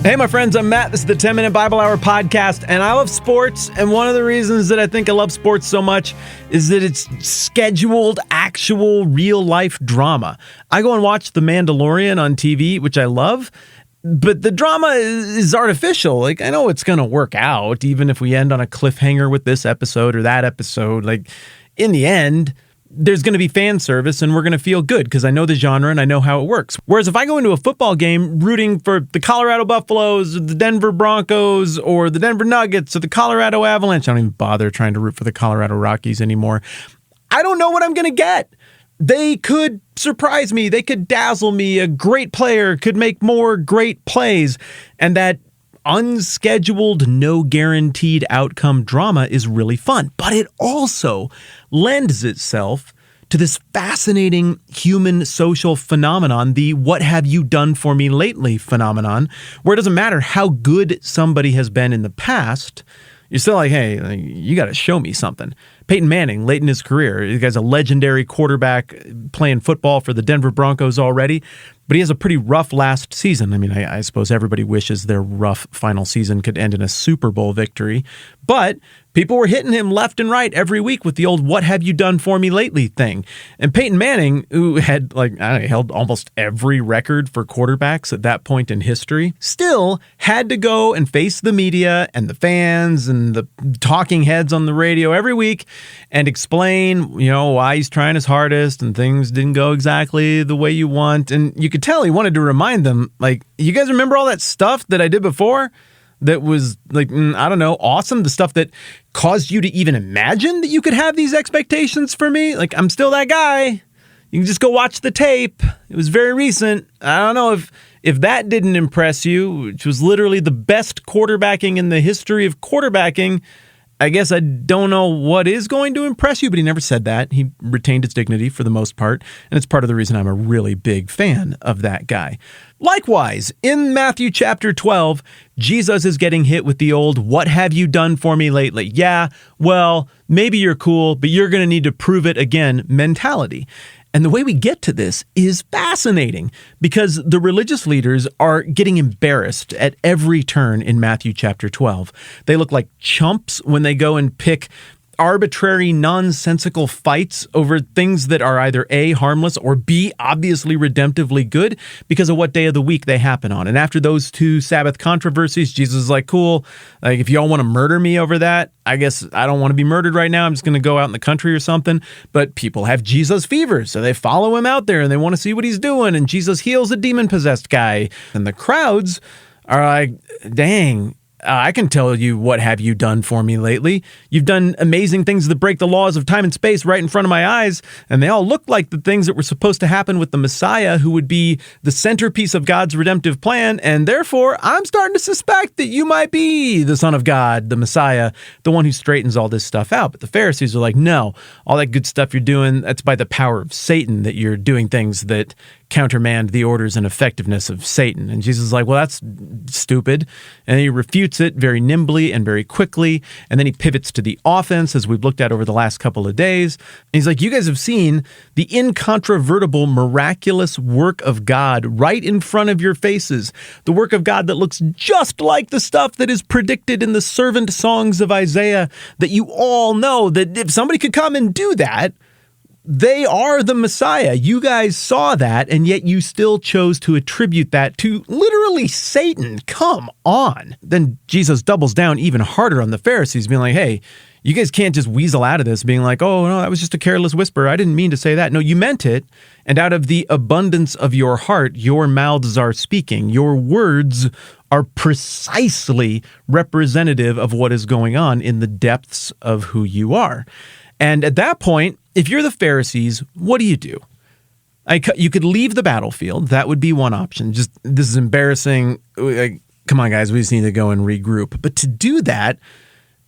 Hey, my friends, I'm Matt. This is the 10-Minute Bible Hour podcast, and I love sports, and one of the reasons that I think I love sports so much is that it's scheduled, actual, real-life drama. I go and watch The Mandalorian on TV, which I love, but the drama is artificial. Like, I know it's going to work out, even if we end on a cliffhanger with this episode or that episode. Like, in the end, there's going to be fan service and we're going to feel good because I know the genre and I know how it works. Whereas if I go into a football game rooting for the Colorado Buffaloes, or the Denver Broncos, or the Denver Nuggets, or the Colorado Avalanche, I don't even bother trying to root for the Colorado Rockies anymore. I don't know what I'm going to get. They could surprise me. They could dazzle me. A great player could make more great plays. And that unscheduled, no guaranteed outcome drama is really fun. But it also lends itself to this fascinating human social phenomenon, the "what have you done for me lately" phenomenon, where it doesn't matter how good somebody has been in the past, you're still like, hey, you got to show me something. Peyton Manning, late in his career, the guy's a legendary quarterback playing football for the Denver Broncos already, but he has a pretty rough last season. I mean, I suppose everybody wishes their rough final season could end in a Super Bowl victory, but people were hitting him left and right every week with the old "what have you done for me lately" thing. And Peyton Manning, who had held almost every record for quarterbacks at that point in history, still had to go and face the media and the fans and the talking heads on the radio every week and explain, why he's trying his hardest and things didn't go exactly the way you want. And you could tell he wanted to remind them, like, you guys remember all that stuff that I did before? That was awesome. The stuff that caused you to even imagine that you could have these expectations for me. Like, I'm still that guy. You can just go watch the tape. It was very recent. I don't know if that didn't impress you, which was literally the best quarterbacking in the history of quarterbacking. I guess I don't know what is going to impress you, but he never said that. He retained his dignity for the most part, and it's part of the reason I'm a really big fan of that guy. Likewise, in Matthew chapter 12, Jesus is getting hit with the old "what have you done for me lately?" Yeah, well, maybe you're cool, but you're going to need to prove it again mentality. And the way we get to this is fascinating because the religious leaders are getting embarrassed at every turn in Matthew chapter 12. They look like chumps when they go and pick arbitrary, nonsensical fights over things that are either A, harmless, or B, obviously redemptively good because of what day of the week they happen on. And after those two Sabbath controversies, Jesus is like, cool, like if y'all want to murder me over that, I guess I don't want to be murdered right now. I'm just going to go out in the country or something. But people have Jesus fever, so they follow him out there and they want to see what he's doing. And Jesus heals a demon-possessed guy. And the crowds are like, dang, I can tell you what have you done for me lately. You've done amazing things that break the laws of time and space right in front of my eyes, and they all look like the things that were supposed to happen with the Messiah, who would be the centerpiece of God's redemptive plan, and therefore I'm starting to suspect that you might be the Son of God, the Messiah, the one who straightens all this stuff out. But the Pharisees are like, no, all that good stuff you're doing, that's by the power of Satan that you're doing things that countermand the orders and effectiveness of Satan. And Jesus is like, well, that's stupid. And he refutes it very nimbly and very quickly. And then he pivots to the offense, as we've looked at over the last couple of days. And he's like, you guys have seen the incontrovertible, miraculous work of God right in front of your faces. The work of God that looks just like the stuff that is predicted in the servant songs of Isaiah, that you all know that if somebody could come and do that, they are the Messiah. You guys saw that, and yet you still chose to attribute that to literally Satan. Come on. Then Jesus doubles down even harder on the Pharisees, being like, hey, you guys can't just weasel out of this, being like, oh, no, that was just a careless whisper. I didn't mean to say that. No, you meant it. And out of the abundance of your heart, your mouths are speaking. Your words are precisely representative of what is going on in the depths of who you are. And at that point, if you're the Pharisees, what do? You could leave the battlefield. That would be one option. Just, this is embarrassing. Like, come on, guys, we just need to go and regroup. But to do that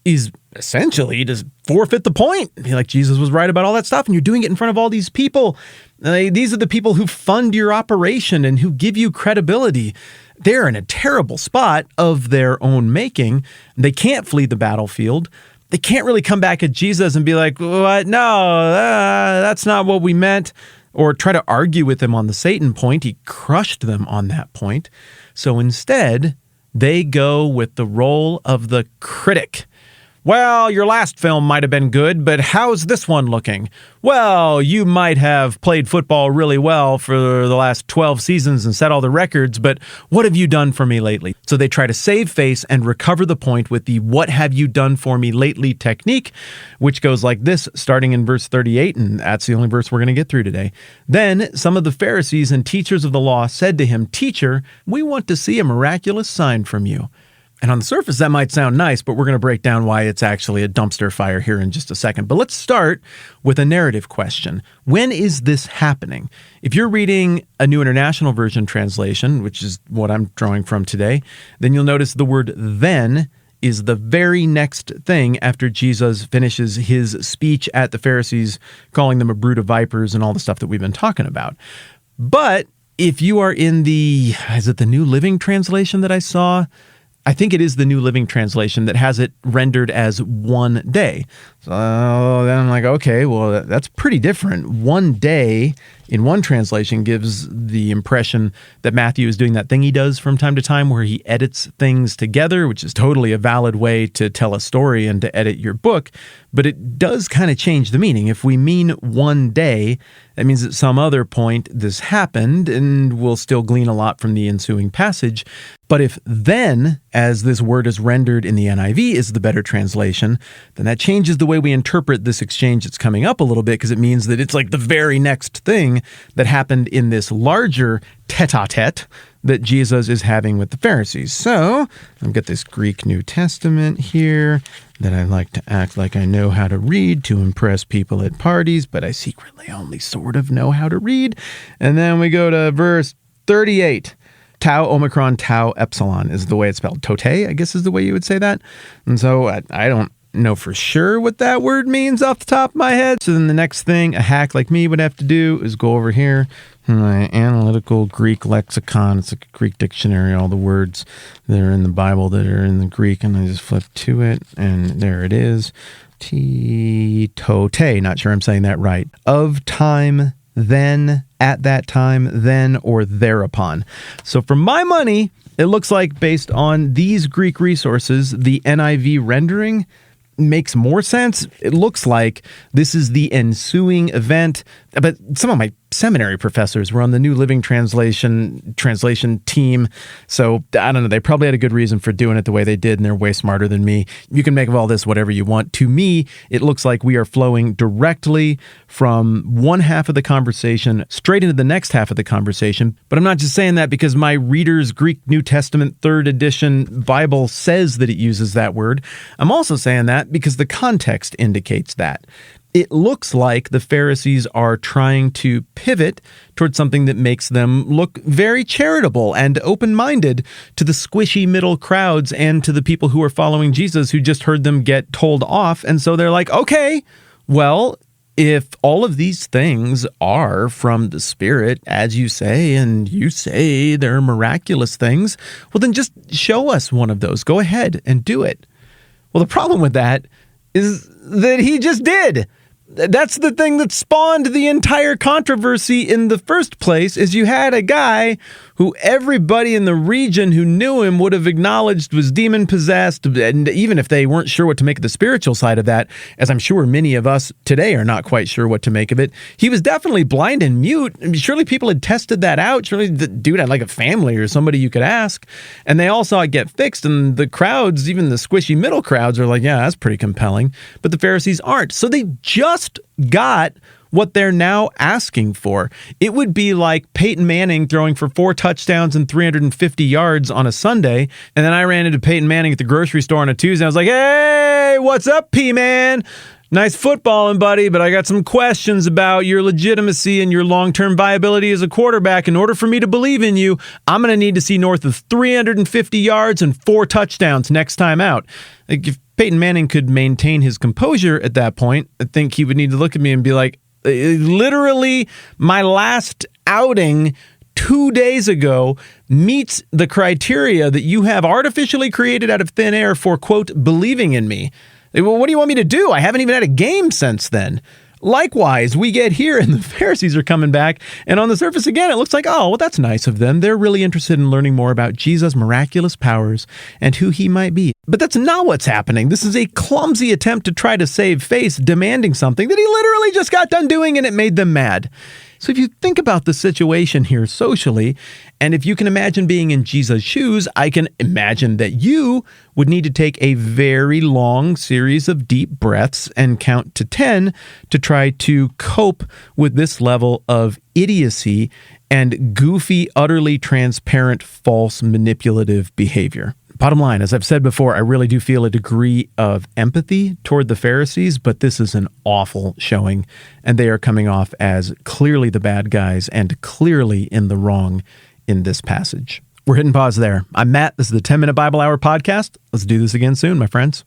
is essentially just forfeit the point. Be like, Jesus was right about all that stuff, and you're doing it in front of all these people. These are the people who fund your operation and who give you credibility. They're in a terrible spot of their own making. They can't flee the battlefield. They can't really come back at Jesus and be like, what? No, that's not what we meant. Or try to argue with him on the Satan point. He crushed them on that point. So instead, They go with the role of the critic. Well, your last film might have been good, but how's this one looking? Well, you might have played football really well for the last 12 seasons and set all the records, but what have you done for me lately? So they try to save face and recover the point with the what have you done for me lately technique, which goes like this, starting in verse 38, and that's the only verse we're going to get through today. Then some of the Pharisees and teachers of the law said to him, "Teacher, we want to see a miraculous sign from you." And on the surface, that might sound nice, but we're going to break down why it's actually a dumpster fire here in just a second. But let's start with a narrative question. When is this happening? If you're reading a New International Version translation, which is what I'm drawing from today, then you'll notice the word then is the very next thing after Jesus finishes his speech at the Pharisees, calling them a brood of vipers and all the stuff that we've been talking about. But if you are in is it the New Living Translation that I saw? I think it is the New Living Translation that has it rendered as one day. So then I'm like, okay, well, that's pretty different. One day in one translation gives the impression that Matthew is doing that thing he does from time to time where he edits things together, which is totally a valid way to tell a story and to edit your book. But it does kind of change the meaning. If we mean one day, that means at some other point this happened, and we'll still glean a lot from the ensuing passage. But if then, as this word is rendered in the NIV, is the better translation, then that changes the way we interpret this exchange that's coming up a little bit, because it means that it's like the very next thing that happened in this larger tete-a-tete that Jesus is having with the Pharisees. So I've got this Greek New Testament here that I like to act like I know how to read to impress people at parties, but I secretly only sort of know how to read. And then we go to verse 38. Tau Omicron Tau Epsilon is the way it's spelled. Tote, I guess is the way you would say that. And so I don't know for sure what that word means off the top of my head. So then the next thing a hack like me would have to do is go over here to my analytical Greek lexicon. It's like a Greek dictionary, all the words that are in the Bible that are in the Greek, and I just flip to it, and there it is. Tote, not sure I'm saying that right. Of time, then, at that time, then, or thereupon. So for my money, it looks like based on these Greek resources, the NIV rendering makes more sense. It looks like this is the ensuing event, but some of my seminary professors were on the New Living Translation team, so I don't know, they probably had a good reason for doing it the way they did, and they're way smarter than me. You can make of all this whatever you want. To me, it looks like we are flowing directly from one half of the conversation straight into the next half of the conversation, but I'm not just saying that because my Reader's Greek New Testament 3rd edition Bible says that it uses that word. I'm also saying that because the context indicates that. It looks like the Pharisees are trying to pivot towards something that makes them look very charitable and open-minded to the squishy middle crowds and to the people who are following Jesus who just heard them get told off. And so they're like, okay, well, if all of these things are from the Spirit, as you say, and you say they're miraculous things, well, then just show us one of those. Go ahead and do it. Well, the problem with that is that he just did. That's the thing that spawned the entire controversy in the first place, is you had a guy who everybody in the region who knew him would have acknowledged was demon-possessed, and even if they weren't sure what to make of the spiritual side of that, as I'm sure many of us today are not quite sure what to make of it, he was definitely blind and mute. Surely people had tested that out. Surely the dude had like a family or somebody you could ask, and they all saw it get fixed, and the crowds, even the squishy middle crowds, are like, yeah, that's pretty compelling, but the Pharisees aren't. So they just got what they're now asking for. It would be like Peyton Manning throwing for 4 touchdowns and 350 yards on a Sunday, and then I ran into Peyton Manning at the grocery store on a Tuesday. I was like, hey, what's up, P-Man? Nice footballing, buddy, but I got some questions about your legitimacy and your long-term viability as a quarterback. In order for me to believe in you, I'm going to need to see north of 350 yards and 4 touchdowns next time out. Like, if Peyton Manning could maintain his composure at that point, I think he would need to look at me and be like, literally, my last outing 2 days ago meets the criteria that you have artificially created out of thin air for, quote, believing in me. Well, what do you want me to do? I haven't even had a game since then. Likewise, we get here and the Pharisees are coming back. And on the surface, again, it looks like, oh, well, that's nice of them. They're really interested in learning more about Jesus' miraculous powers and who he might be. But that's not what's happening. This is a clumsy attempt to try to save face, demanding something that he literally just got done doing, and it made them mad. So if you think about the situation here socially, and if you can imagine being in Jesus' shoes, I can imagine that you would need to take a very long series of deep breaths and count to 10 to try to cope with this level of idiocy and goofy, utterly transparent, false, manipulative behavior. Bottom line, as I've said before, I really do feel a degree of empathy toward the Pharisees, but this is an awful showing, and they are coming off as clearly the bad guys and clearly in the wrong in this passage. We're hitting pause there. I'm Matt. This is the 10-Minute Bible Hour podcast. Let's do this again soon, my friends.